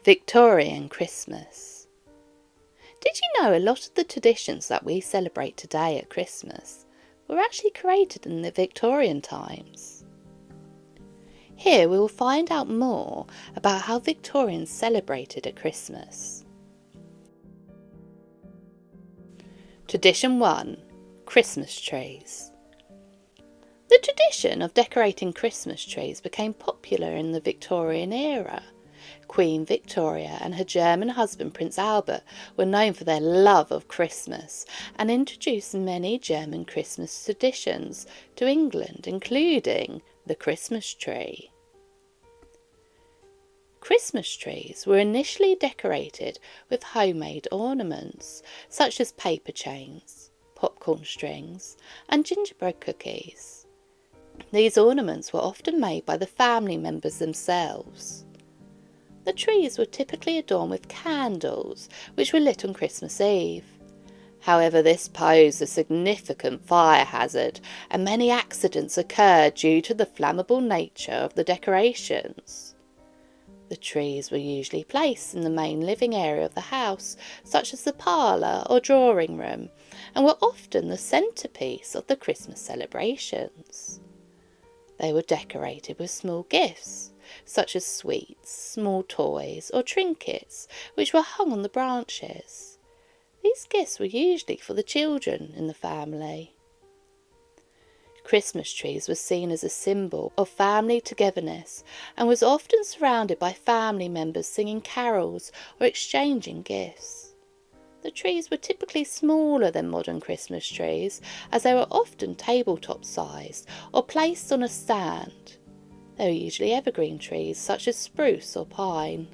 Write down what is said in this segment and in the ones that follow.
Victorian Christmas. Did you know a lot of the traditions that we celebrate today at Christmas were actually created in the Victorian times? Here we will find out more about how Victorians celebrated at Christmas. Tradition 1. Christmas trees. The tradition of decorating Christmas trees became popular in the Victorian era. Queen Victoria and her German husband Prince Albert were known for their love of Christmas and introduced many German Christmas traditions to England, including the Christmas tree. Christmas trees were initially decorated with homemade ornaments such as paper chains, popcorn strings and gingerbread cookies. These ornaments were often made by the family members themselves. The trees were typically adorned with candles, which were lit on Christmas Eve. However, this posed a significant fire hazard, and many accidents occurred due to the flammable nature of the decorations. The trees were usually placed in the main living area of the house, such as the parlour or drawing room, and were often the centrepiece of the Christmas celebrations. They were decorated with small gifts, such as sweets, small toys or trinkets, which were hung on the branches. These gifts were usually for the children in the family. Christmas trees were seen as a symbol of family togetherness and was often surrounded by family members singing carols or exchanging gifts. The trees were typically smaller than modern Christmas trees, as they were often tabletop sized or placed on a stand. They were usually evergreen trees such as spruce or pine.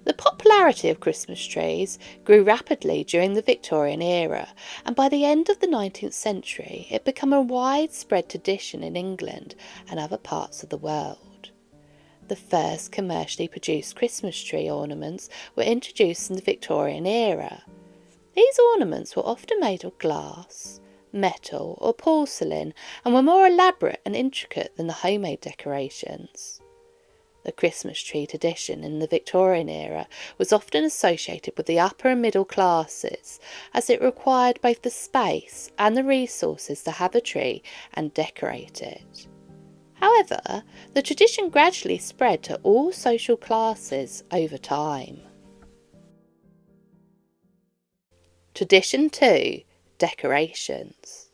The popularity of Christmas trees grew rapidly during the Victorian era, and by the end of the 19th century it became a widespread tradition in England and other parts of the world. The first commercially produced Christmas tree ornaments were introduced in the Victorian era. These ornaments were often made of glass, metal or porcelain and were more elaborate and intricate than the homemade decorations. The Christmas tree tradition in the Victorian era was often associated with the upper and middle classes, as it required both the space and the resources to have a tree and decorate it. However, the tradition gradually spread to all social classes over time. Tradition 2. Decorations.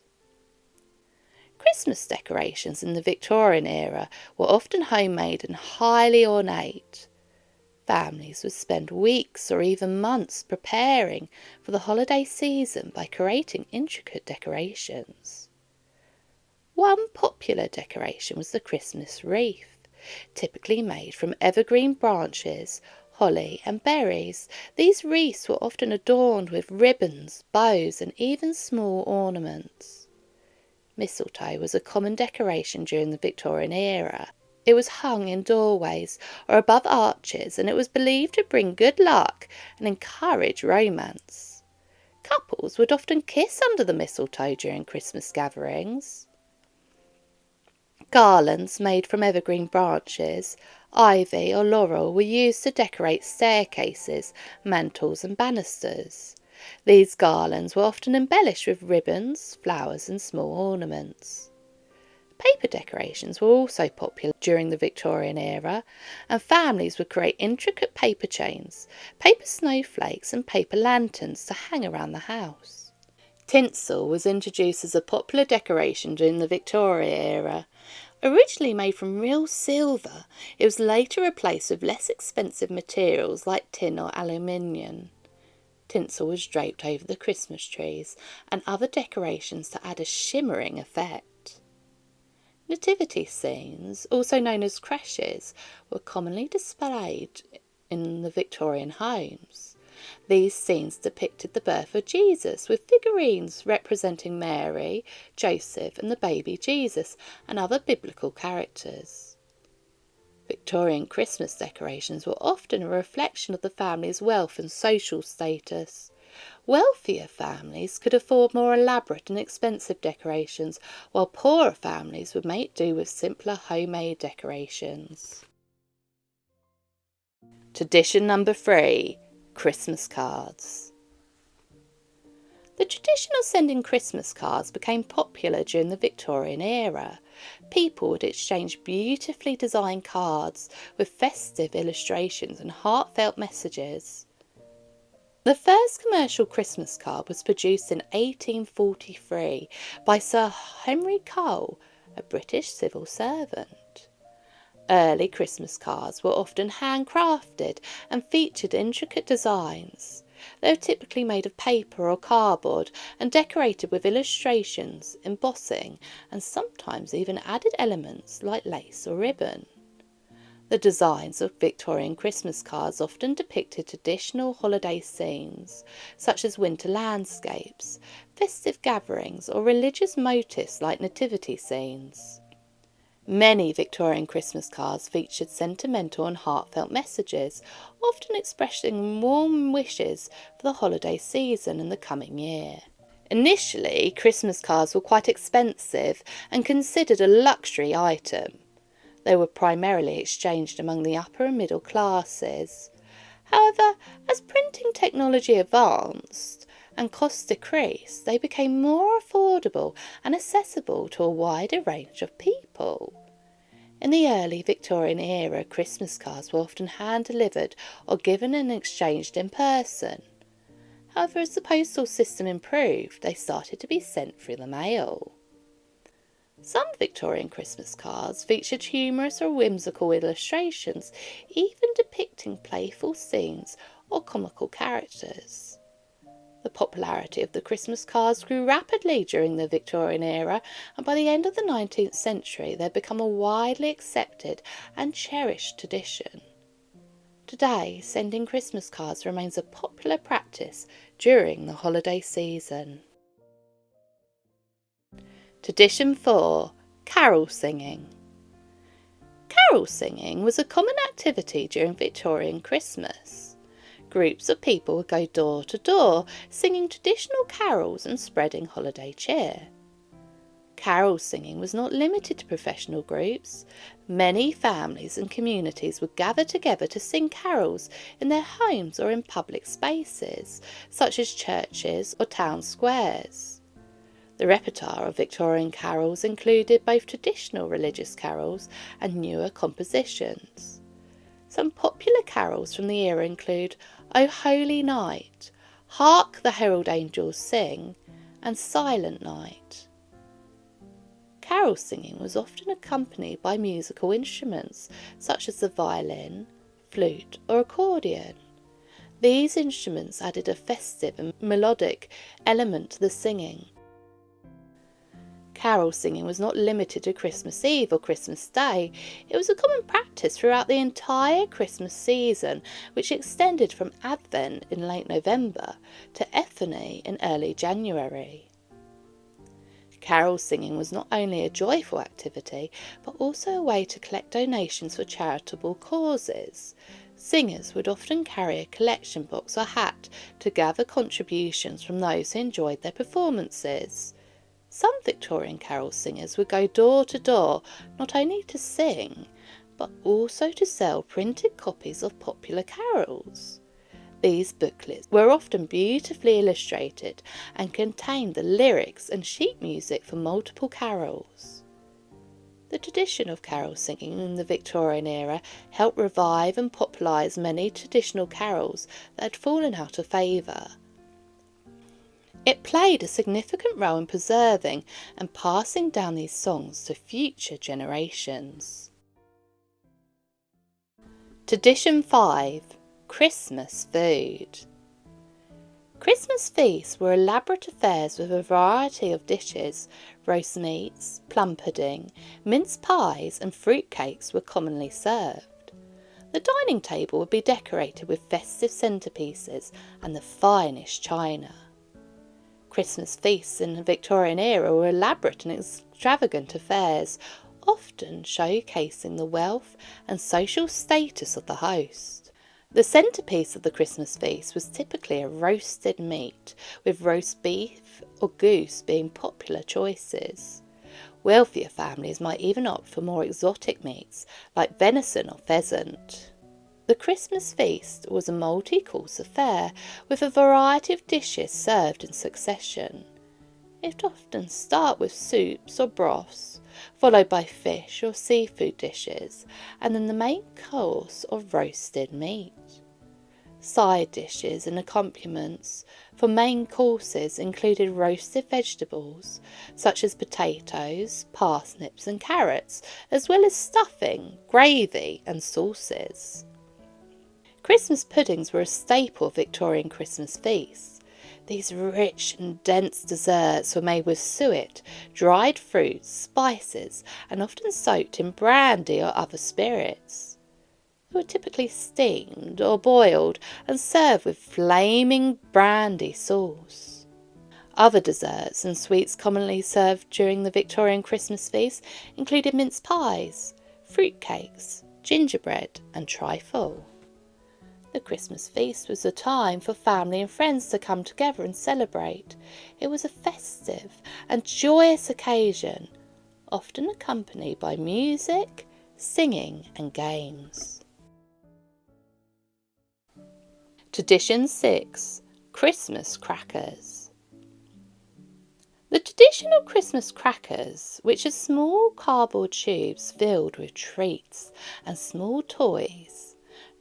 Christmas decorations in the Victorian era were often homemade and highly ornate. Families would spend weeks or even months preparing for the holiday season by creating intricate decorations. One popular decoration was the Christmas wreath, typically made from evergreen branches, holly and berries. These wreaths were often adorned with ribbons, bows and even small ornaments. Mistletoe was a common decoration during the Victorian era. It was hung in doorways or above arches, and it was believed to bring good luck and encourage romance. Couples would often kiss under the mistletoe during Christmas gatherings. Garlands made from evergreen branches, ivy or laurel were used to decorate staircases, mantels and banisters. These garlands were often embellished with ribbons, flowers and small ornaments. Paper decorations were also popular during the Victorian era, and families would create intricate paper chains, paper snowflakes and paper lanterns to hang around the house. Tinsel was introduced as a popular decoration during the Victorian era. Originally made from real silver, it was later replaced with less expensive materials like tin or aluminium. Tinsel was draped over the Christmas trees and other decorations to add a shimmering effect. Nativity scenes, also known as creches, were commonly displayed in the Victorian homes. These scenes depicted the birth of Jesus, with figurines representing Mary, Joseph and the baby Jesus and other biblical characters. Victorian Christmas decorations were often a reflection of the family's wealth and social status. Wealthier families could afford more elaborate and expensive decorations, while poorer families would make do with simpler homemade decorations. Tradition number 3, Christmas cards. The tradition of sending Christmas cards became popular during the Victorian era. People would exchange beautifully designed cards with festive illustrations and heartfelt messages. The first commercial Christmas card was produced in 1843 by Sir Henry Cole, a British civil servant. Early Christmas cards were often handcrafted and featured intricate designs. They were typically made of paper or cardboard and decorated with illustrations, embossing, and sometimes even added elements like lace or ribbon. The designs of Victorian Christmas cards often depicted traditional holiday scenes, such as winter landscapes, festive gatherings, or religious motifs like nativity scenes. Many Victorian Christmas cards featured sentimental and heartfelt messages, often expressing warm wishes for the holiday season and the coming year. Initially, Christmas cards were quite expensive and considered a luxury item. They were primarily exchanged among the upper and middle classes. However, as printing technology advanced and costs decreased, they became more affordable and accessible to a wider range of people. In the early Victorian era, Christmas cards were often hand-delivered or given and exchanged in person. However, as the postal system improved, they started to be sent through the mail. Some Victorian Christmas cards featured humorous or whimsical illustrations, even depicting playful scenes or comical characters. The popularity of the Christmas cards grew rapidly during the Victorian era, and by the end of the 19th century they had become a widely accepted and cherished tradition. Today, sending Christmas cards remains a popular practice during the holiday season. Tradition 4, Carol singing. Carol singing was a common activity during Victorian Christmas. Groups of people would go door to door, singing traditional carols and spreading holiday cheer. Carol singing was not limited to professional groups. Many families and communities would gather together to sing carols in their homes or in public spaces, such as churches or town squares. The repertoire of Victorian carols included both traditional religious carols and newer compositions. Some popular carols from the era include O Holy Night, Hark the Herald Angels Sing, and Silent Night. Carol singing was often accompanied by musical instruments such as the violin, flute, or accordion. These instruments added a festive and melodic element to the singing. Carol singing was not limited to Christmas Eve or Christmas Day. It was a common practice throughout the entire Christmas season, which extended from Advent in late November to Epiphany in early January. Carol singing was not only a joyful activity, but also a way to collect donations for charitable causes. Singers would often carry a collection box or hat to gather contributions from those who enjoyed their performances. Some Victorian carol singers would go door to door not only to sing, but also to sell printed copies of popular carols. These booklets were often beautifully illustrated and contained the lyrics and sheet music for multiple carols. The tradition of carol singing in the Victorian era helped revive and popularise many traditional carols that had fallen out of favour. It played a significant role in preserving and passing down these songs to future generations. Tradition 5, Christmas food. Christmas feasts were elaborate affairs with a variety of dishes. Roast meats, plum pudding, mince pies and fruit cakes were commonly served. The dining table would be decorated with festive centerpieces and the finest china. Christmas feasts in the Victorian era were elaborate and extravagant affairs, often showcasing the wealth and social status of the host. The centrepiece of the Christmas feast was typically a roasted meat, with roast beef or goose being popular choices. Wealthier families might even opt for more exotic meats like venison or pheasant. The Christmas feast was a multi-course affair with a variety of dishes served in succession. It would often start with soups or broths, followed by fish or seafood dishes, and then the main course of roasted meat. Side dishes and accompaniments for main courses included roasted vegetables such as potatoes, parsnips and carrots, as well as stuffing, gravy and sauces. Christmas puddings were a staple of Victorian Christmas feasts. These rich and dense desserts were made with suet, dried fruits, spices, and often soaked in brandy or other spirits. They were typically steamed or boiled and served with flaming brandy sauce. Other desserts and sweets commonly served during the Victorian Christmas feast included mince pies, fruit cakes, gingerbread, and trifle. The Christmas feast was a time for family and friends to come together and celebrate. It was a festive and joyous occasion, often accompanied by music, singing and games. Tradition 6. Christmas crackers. The traditional Christmas crackers, which are small cardboard tubes filled with treats and small toys,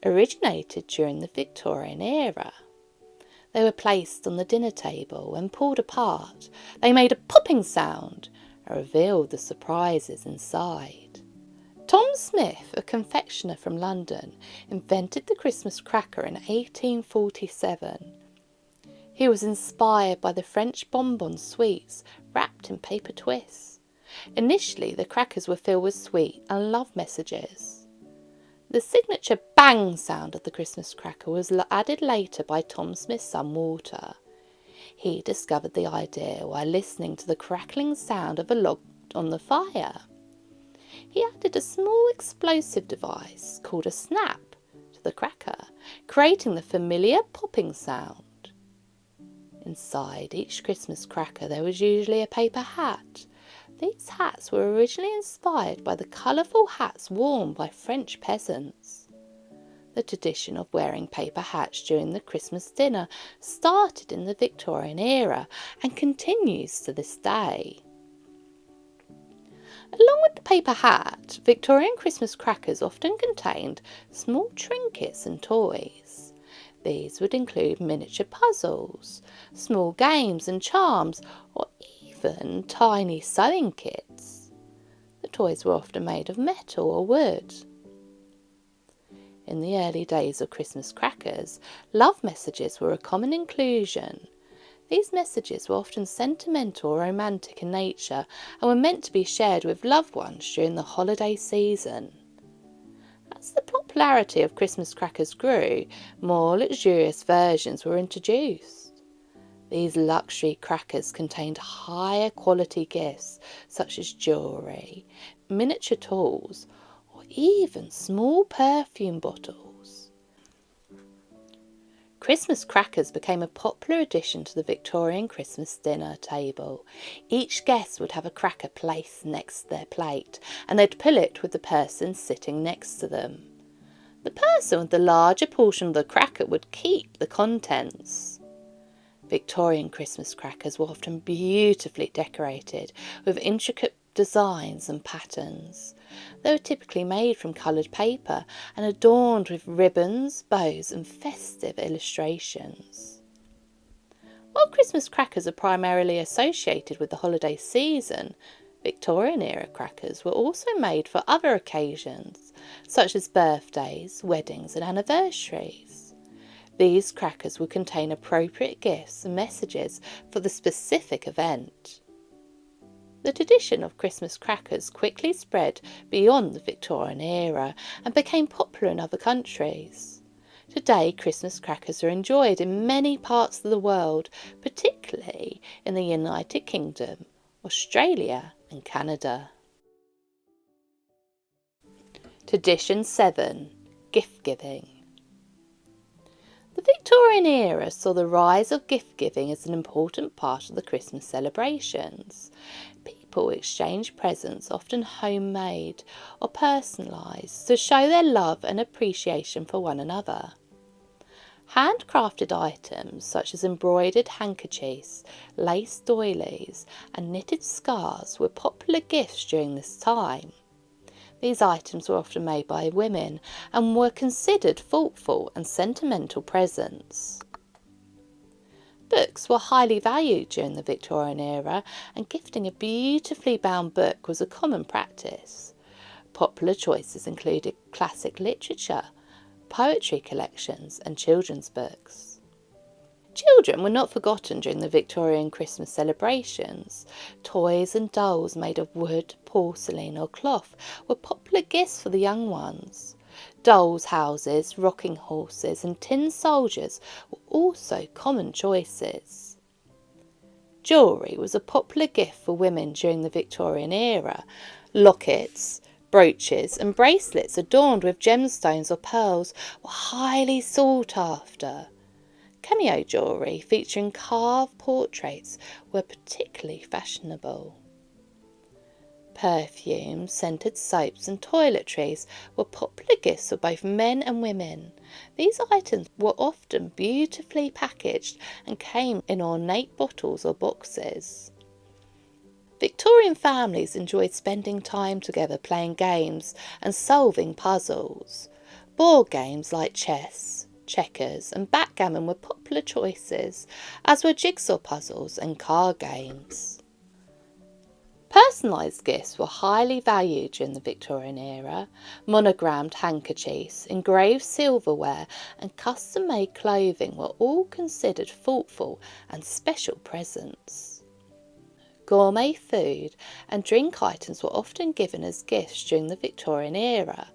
originated during the Victorian era. They were placed on the dinner table and pulled apart. They made a popping sound and revealed the surprises inside. Tom Smith, a confectioner from London, invented the Christmas cracker in 1847. He was inspired by the French bonbon sweets wrapped in paper twists. Initially, the crackers were filled with sweet and love messages. The signature bang sound of the Christmas cracker was added later by Tom Smith's son Walter. He discovered the idea while listening to the crackling sound of a log on the fire. He added a small explosive device called a snap to the cracker, creating the familiar popping sound. Inside each Christmas cracker there was usually a paper hat. These hats were originally inspired by the colourful hats worn by French peasants. The tradition of wearing paper hats during the Christmas dinner started in the Victorian era and continues to this day. Along with the paper hat, Victorian Christmas crackers often contained small trinkets and toys. These would include miniature puzzles, small games and charms, or even tiny sewing kits. The toys were often made of metal or wood. In the early days of Christmas crackers, love messages were a common inclusion. These messages were often sentimental or romantic in nature and were meant to be shared with loved ones during the holiday season. As the popularity of Christmas crackers grew, more luxurious versions were introduced. These luxury crackers contained higher quality gifts such as jewellery, miniature tools, or even small perfume bottles. Christmas crackers became a popular addition to the Victorian Christmas dinner table. Each guest would have a cracker placed next to their plate, and they'd pull it with the person sitting next to them. The person with the larger portion of the cracker would keep the contents. Victorian Christmas crackers were often beautifully decorated with intricate designs and patterns. They were typically made from coloured paper and adorned with ribbons, bows and festive illustrations. While Christmas crackers are primarily associated with the holiday season, Victorian-era crackers were also made for other occasions, such as birthdays, weddings and anniversaries. These crackers would contain appropriate gifts and messages for the specific event. The tradition of Christmas crackers quickly spread beyond the Victorian era and became popular in other countries. Today, Christmas crackers are enjoyed in many parts of the world, particularly in the United Kingdom, Australia and Canada. Tradition 7. Gift giving. The Victorian era saw the rise of gift giving as an important part of the Christmas celebrations. People people exchanged presents, often homemade or personalised, to show their love and appreciation for one another. Handcrafted items such as embroidered handkerchiefs, lace doilies and knitted scarves were popular gifts during this time. These items were often made by women and were considered thoughtful and sentimental presents. Books were highly valued during the Victorian era, and gifting a beautifully bound book was a common practice. Popular choices included classic literature, poetry collections and children's books. Children were not forgotten during the Victorian Christmas celebrations. Toys and dolls made of wood, porcelain or cloth were popular gifts for the young ones. Dolls' houses, rocking horses and tin soldiers were also common choices. Jewellery was a popular gift for women during the Victorian era. Lockets, brooches and bracelets adorned with gemstones or pearls were highly sought after. Cameo jewellery featuring carved portraits were particularly fashionable. Perfumes, scented soaps and toiletries were popular gifts for both men and women. These items were often beautifully packaged and came in ornate bottles or boxes. Victorian families enjoyed spending time together playing games and solving puzzles. Board games like chess, checkers and backgammon were popular choices, as were jigsaw puzzles and card games. Personalised gifts were highly valued during the Victorian era. Monogrammed handkerchiefs, engraved silverware and custom-made clothing were all considered thoughtful and special presents. Gourmet food and drink items were often given as gifts during the Victorian era.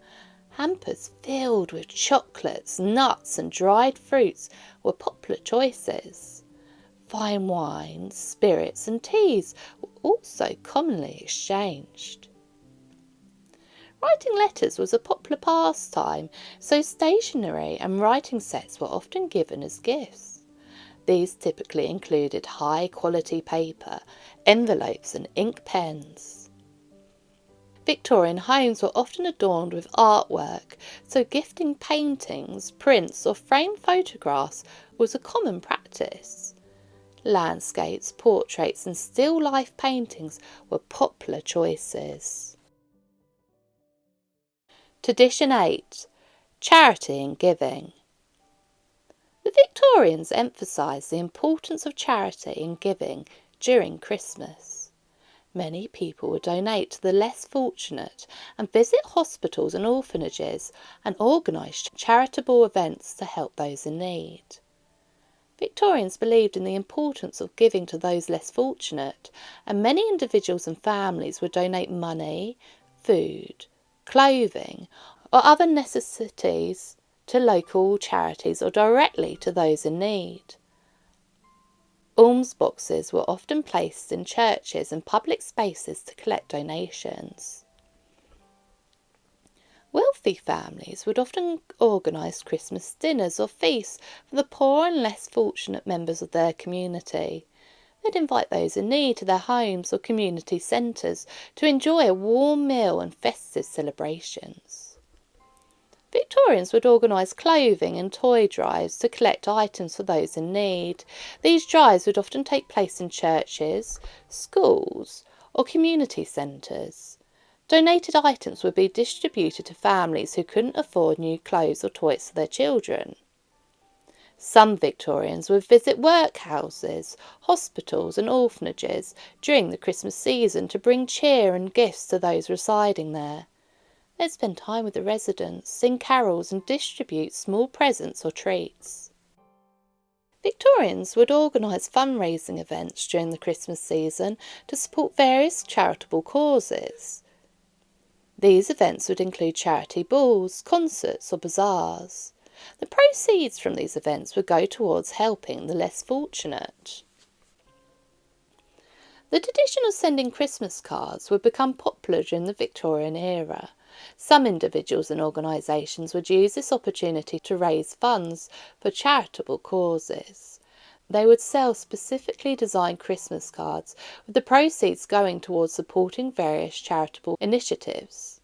Hampers filled with chocolates, nuts and dried fruits were popular choices. Fine wines, spirits and teas were also commonly exchanged. Writing letters was a popular pastime, so stationery and writing sets were often given as gifts. These typically included high-quality paper, envelopes and ink pens. Victorian homes were often adorned with artwork, so gifting paintings, prints or framed photographs was a common practice. Landscapes, portraits and still life paintings were popular choices. Tradition 8. Charity and giving. The Victorians emphasised the importance of charity and giving during Christmas. Many people would donate to the less fortunate and visit hospitals and orphanages and organise charitable events to help those in need. Victorians believed in the importance of giving to those less fortunate, and many individuals and families would donate money, food, clothing, or other necessities to local charities or directly to those in need. Alms boxes were often placed in churches and public spaces to collect donations. Wealthy families would often organise Christmas dinners or feasts for the poor and less fortunate members of their community. They'd invite those in need to their homes or community centres to enjoy a warm meal and festive celebrations. Victorians would organise clothing and toy drives to collect items for those in need. These drives would often take place in churches, schools or community centres. Donated items would be distributed to families who couldn't afford new clothes or toys for their children. Some Victorians would visit workhouses, hospitals and orphanages during the Christmas season to bring cheer and gifts to those residing there. They'd spend time with the residents, sing carols and distribute small presents or treats. Victorians would organise fundraising events during the Christmas season to support various charitable causes. These events would include charity balls, concerts or bazaars. The proceeds from these events would go towards helping the less fortunate. The tradition of sending Christmas cards would become popular during the Victorian era. Some individuals and organisations would use this opportunity to raise funds for charitable causes. They would sell specifically designed Christmas cards, with the proceeds going towards supporting various charitable initiatives.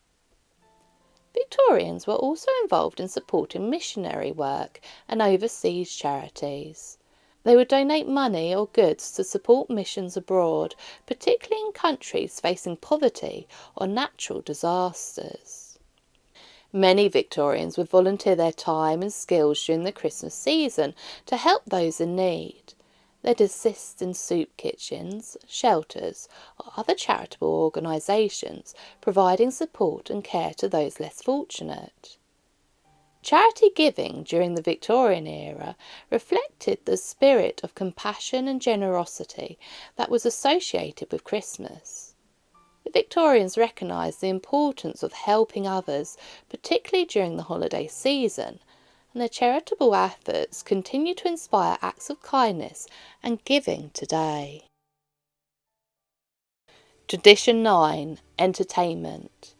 Victorians were also involved in supporting missionary work and overseas charities. They would donate money or goods to support missions abroad, particularly in countries facing poverty or natural disasters. Many Victorians would volunteer their time and skills during the Christmas season to help those in need. They'd assist in soup kitchens, shelters, or other charitable organisations, providing support and care to those less fortunate. Charity giving during the Victorian era reflected the spirit of compassion and generosity that was associated with Christmas. The Victorians recognised the importance of helping others, particularly during the holiday season, and their charitable efforts continue to inspire acts of kindness and giving today. Tradition 9. Entertainment.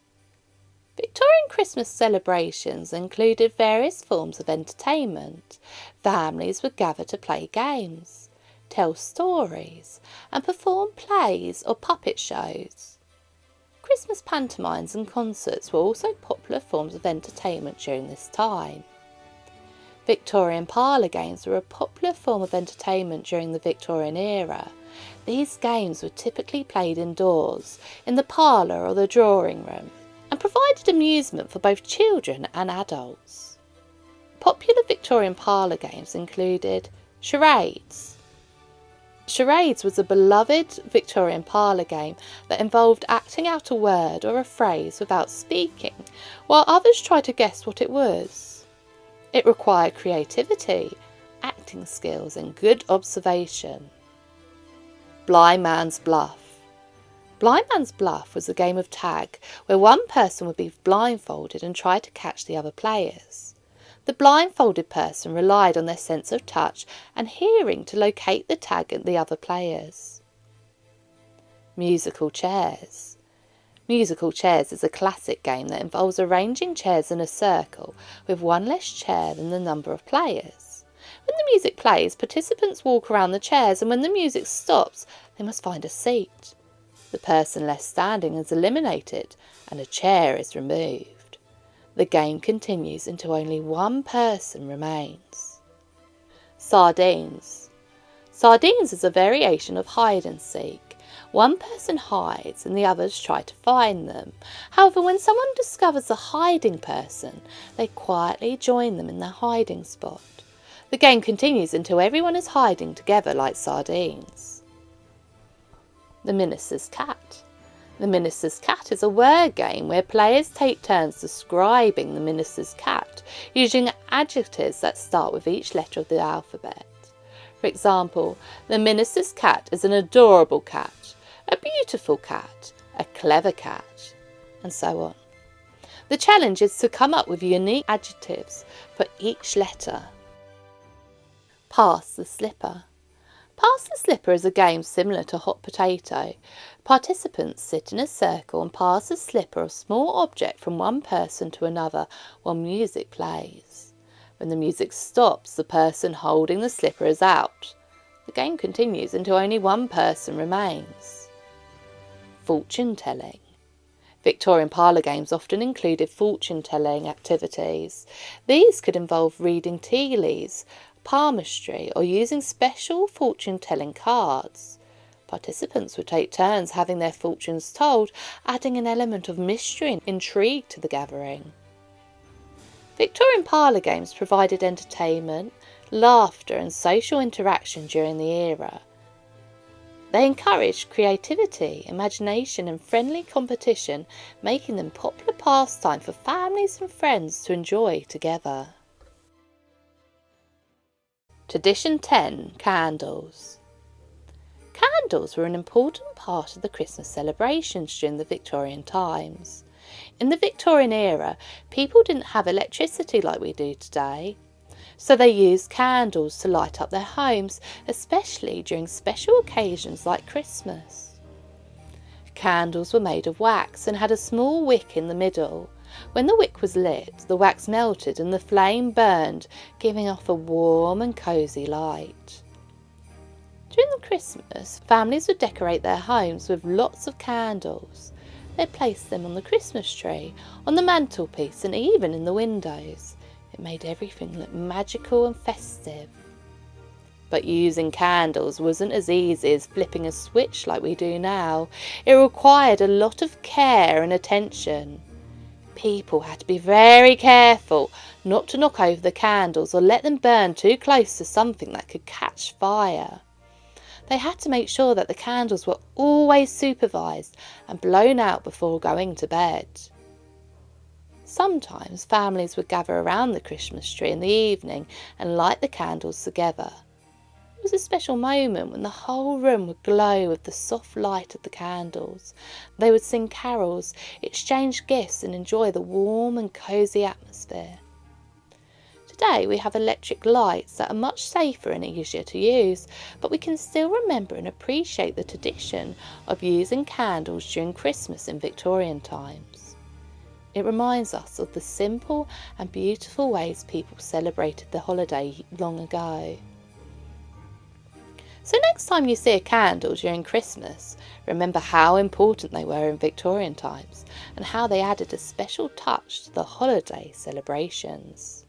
Victorian Christmas celebrations included various forms of entertainment. Families would gather to play games, tell stories, and perform plays or puppet shows. Christmas pantomimes and concerts were also popular forms of entertainment during this time. Victorian parlour games were a popular form of entertainment during the Victorian era. These games were typically played indoors, in the parlour or the drawing room, and provided amusement for both children and adults. Popular Victorian parlour games included charades. Charades was a beloved Victorian parlour game that involved acting out a word or a phrase without speaking, while others tried to guess what it was. It required creativity, acting skills, and good observation. Blind Man's Bluff. Blind Man's Bluff was a game of tag where one person would be blindfolded and try to catch the other players. The blindfolded person relied on their sense of touch and hearing to locate the tag and the other players. Musical Chairs. Musical Chairs is a classic game that involves arranging chairs in a circle with one less chair than the number of players. When the music plays, participants walk around the chairs, and when the music stops, they must find a seat. The person left standing is eliminated and a chair is removed. The game continues until only one person remains. Sardines. Sardines is a variation of hide and seek. One person hides and the others try to find them. However, when someone discovers a hiding person, they quietly join them in their hiding spot. The game continues until everyone is hiding together like sardines. The Minister's Cat. The Minister's Cat is a word game where players take turns describing the Minister's cat, using adjectives that start with each letter of the alphabet. For example, the Minister's cat is an adorable cat, a beautiful cat, a clever cat, and so on. The challenge is to come up with unique adjectives for each letter. Pass the Slipper. Pass the Slipper is a game similar to Hot Potato. Participants sit in a circle and pass a slipper or small object from one person to another while music plays. When the music stops, the person holding the slipper is out. The game continues until only one person remains. Fortune telling. Victorian parlour games often included fortune telling activities. These could involve reading tea leaves, palmistry, or using special fortune-telling cards. Participants would take turns having their fortunes told, adding an element of mystery and intrigue to the gathering. Victorian parlour games provided entertainment, laughter and social interaction during the era. They encouraged creativity, imagination and friendly competition, making them popular pastime for families and friends to enjoy together. Tradition 10. Candles. Candles were an important part of the Christmas celebrations during the Victorian times. In the Victorian era, people didn't have electricity like we do today, so they used candles to light up their homes, especially during special occasions like Christmas. Candles were made of wax and had a small wick in the middle. When the wick was lit, the wax melted and the flame burned, giving off a warm and cosy light. During the Christmas, families would decorate their homes with lots of candles. They'd place them on the Christmas tree, on the mantelpiece, and even in the windows. It made everything look magical and festive. But using candles wasn't as easy as flipping a switch like we do now. It required a lot of care and attention. People had to be very careful not to knock over the candles or let them burn too close to something that could catch fire. They had to make sure that the candles were always supervised and blown out before going to bed. Sometimes families would gather around the Christmas tree in the evening and light the candles together. It was a special moment when the whole room would glow with the soft light of the candles. They would sing carols, exchange gifts, and enjoy the warm and cosy atmosphere. Today we have electric lights that are much safer and easier to use, but we can still remember and appreciate the tradition of using candles during Christmas in Victorian times. It reminds us of the simple and beautiful ways people celebrated the holiday long ago. So next time you see a candle during Christmas, remember how important they were in Victorian times and how they added a special touch to the holiday celebrations.